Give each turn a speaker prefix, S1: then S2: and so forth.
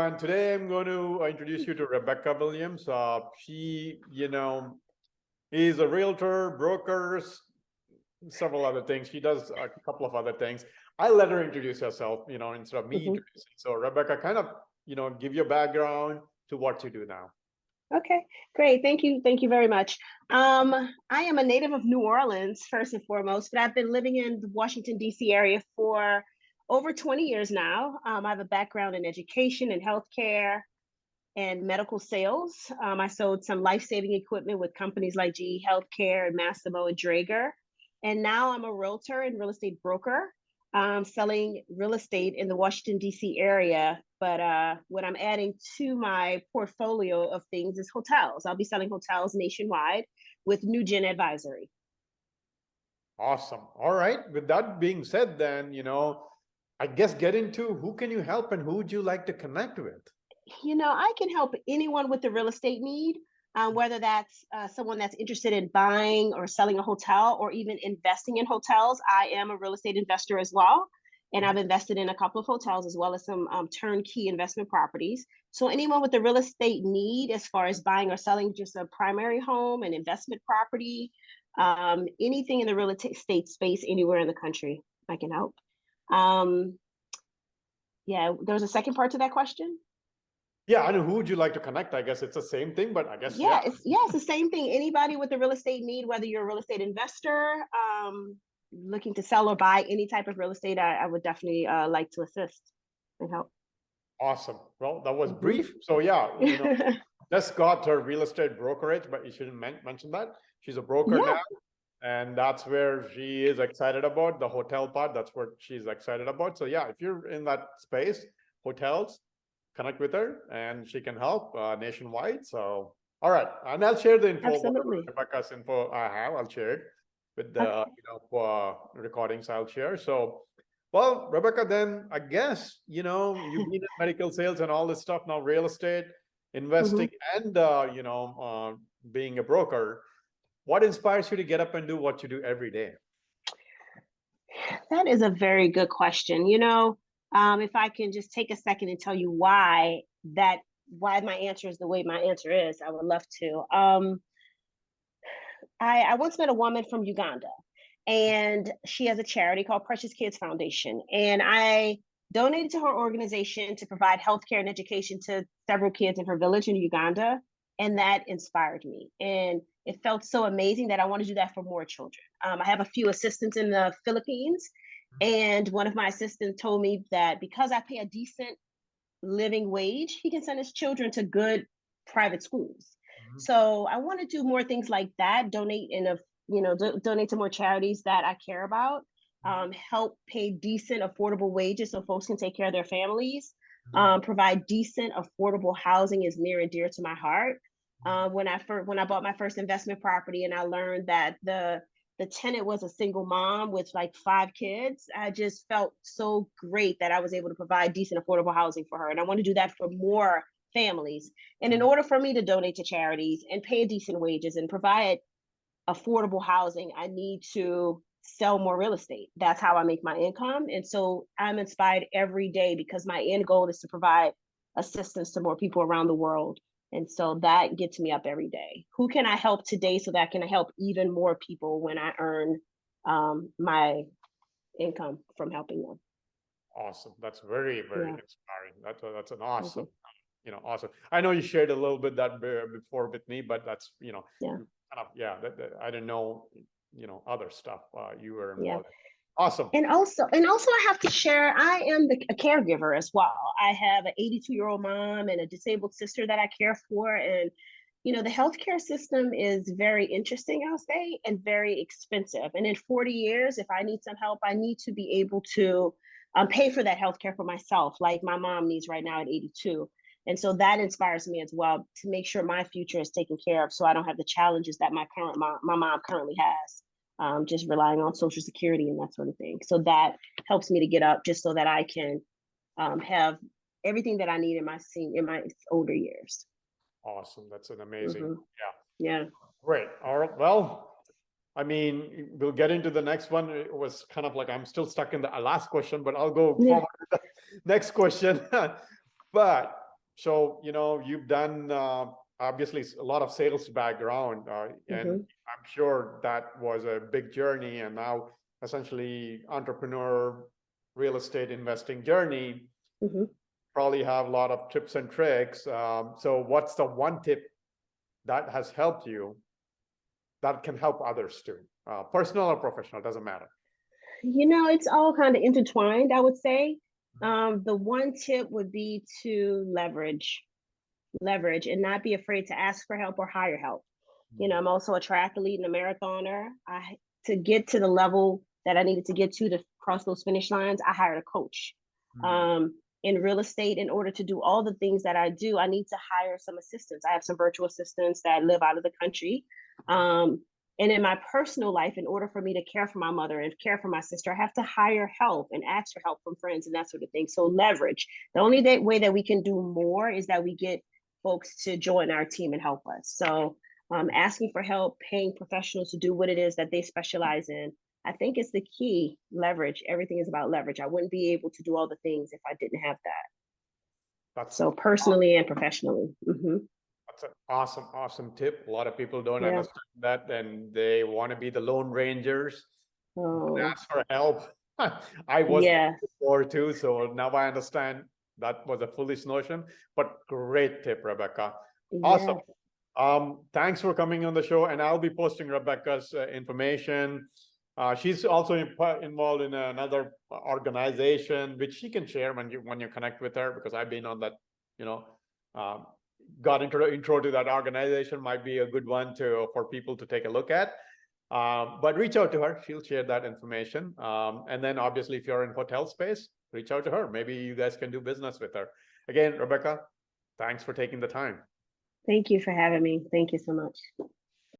S1: And today I'm going to introduce you to Rebecca Williams. She, is a realtor, broker, several other things. She does a couple of other things. I let her introduce herself, instead of me
S2: Mhm.
S1: introducing. So Rebecca, kind of, give your background to what you do now.
S2: Okay, great. Thank you. Thank you very much. I am a native of New Orleans, first and foremost, but I've been living in the Washington, D.C. area for over 20 years now. I have a background in education and healthcare and medical sales. I sold some life-saving equipment with companies like GE Healthcare and Masimo and Draeger. And now I'm a realtor and real estate broker, selling real estate in the Washington, D.C. area. But what I'm adding to my portfolio of things is hotels. I'll be selling hotels nationwide with New Gen Advisory.
S1: Awesome. All right. With that being said, then, I guess get into who can you help and who would you like to connect with?
S2: I can help anyone with a real estate need, whether that's someone that's interested in buying or selling a hotel or even investing in hotels. I am a real estate investor as well. And I've invested in a couple of hotels as well as some turnkey investment properties. So, anyone with a real estate need, as far as buying or selling just a primary home, an investment property, anything in the real estate space anywhere in the country, I can help. Um, yeah, there was a second part to that question.
S1: Yeah, I know. Who would you like to connect? I guess it's the same thing, but I guess, yeah.
S2: It's the same thing. Anybody with a real estate need, whether you're a real estate investor, looking to sell or buy any type of real estate, I would definitely like to assist and help.
S1: Awesome. Well, that was
S2: Mhm.
S1: brief. So yeah, just got her real estate brokerage, but you shouldn't mention that. She's a broker
S2: Yeah,
S1: now, and that's where she is excited about the hotel part. That's what she's excited about. So yeah, if you're in that space, hotels, connect with her, and she can help nationwide. So all right, and I'll share the info. Whatever
S2: absolutely.
S1: Rebecca's info I have, I'll share it with the
S2: Okay.
S1: recordings I'll share. So well, Rebecca, then I guess, you've been in medical sales and all this stuff, now real estate, investing,
S2: Mhm.
S1: and, being a broker. What inspires you to get up and do what you do every day?
S2: That is a very good question. If I can just take a second and tell you why my answer is the way my answer is, I would love to. I once met a woman from Uganda, and she has a charity called Precious Kids Foundation. And I donated to her organization to provide healthcare and education to several kids in her village in Uganda. And that inspired me. And it felt so amazing that I want to do that for more children. I have a few assistants in the Philippines. And one of my assistants told me that because I pay a decent living wage, he can send his children to good private schools.
S1: Mhm.
S2: So I want to do more things like that. Donate to more charities that I care about. Help pay decent, affordable wages so folks can take care of their families.
S1: Mhm.
S2: Provide decent, affordable housing is near and dear to my heart. When I bought my first investment property and I learned that the tenant was a single mom with like 5 kids, I just felt so great that I was able to provide decent, affordable housing for her. And I want to do that for more families. And in order for me to donate to charities and pay decent wages and provide affordable housing, I need to sell more real estate. That's how I make my income. And so I'm inspired every day because my end goal is to provide assistance to more people around the world. And so that gets me up every day. Who can I help today so that I can help even more people when I earn my income from helping them?
S1: Awesome. That's very, very
S2: Yeah.
S1: inspiring. That's an awesome,
S2: Hmm.
S1: awesome. I know you shared a little bit that before with me, but that's,
S2: Yeah.
S1: kind of, yeah, I didn't know, other stuff you were
S2: Yeah.
S1: involved in. Awesome.
S2: And also I have to share, I am a caregiver as well. I have an 82-year-old mom and a disabled sister that I care for. And the healthcare system is very interesting, I'll say, and very expensive. And in 40 years, if I need some help, I need to be able to pay for that healthcare for myself, like my mom needs right now at 82. And so that inspires me as well to make sure my future is taken care of so I don't have the challenges that my mom currently has, just relying on Social Security and that sort of thing. So that helps me to get up just so that I can have everything that I need in my older years.
S1: Awesome. That's an amazing.
S2: Hmm.
S1: Yeah.
S2: Yeah.
S1: Great. All right. Well, I mean, we'll get into the next one. It was kind of like I'm still stuck in the last question, but I'll go
S2: Yeah.
S1: forward to the next question. But So, you've done, obviously a lot of sales background, and
S2: Mhm,
S1: I'm sure that was a big journey, and now essentially entrepreneur real estate investing journey,
S2: mhm.
S1: probably have a lot of tips and tricks. So what's the one tip that has helped you that can help others too? Personal or professional, doesn't matter.
S2: It's all kind of intertwined, I would say. The one tip would be to leverage and not be afraid to ask for help or hire help. I'm also a triathlete and a marathoner. To get to the level that I needed to get to cross those finish lines, I hired a coach.
S1: Mhm.
S2: Um, in real estate, in order to do all the things that I do, I need to hire some assistants. I have some virtual assistants that live out of the country. Um, and in my personal life, in order for me to care for my mother and care for my sister, I have to hire help and ask for help from friends and that sort of thing. So leverage. The only way that we can do more is that we get folks to join our team and help us. So asking for help, paying professionals to do what it is that they specialize in, I think is the key. Leverage. Everything is about leverage. I wouldn't be able to do all the things if I didn't have that.
S1: That's
S2: So personally and professionally.
S1: That's an awesome, awesome tip. A lot of people don't
S2: Yeah.
S1: understand that, and they want to be the lone rangers,
S2: Oh,
S1: ask for help. I was there
S2: yeah.
S1: before too, so now I understand that was a foolish notion, but great tip, Rebecca. Awesome.
S2: Yes.
S1: Thanks for coming on the show, and I'll be posting Rebecca's information. She's also involved in another organization, which she can share when you connect with her, because I've been on that, you know, um, got intro to that organization, might be a good one for people to take a look at. But reach out to her; she'll share that information. And then, obviously, if you're in hotel space, reach out to her. Maybe you guys can do business with her. Again, Rebecca, thanks for taking the time.
S2: Thank you for having me. Thank you so much.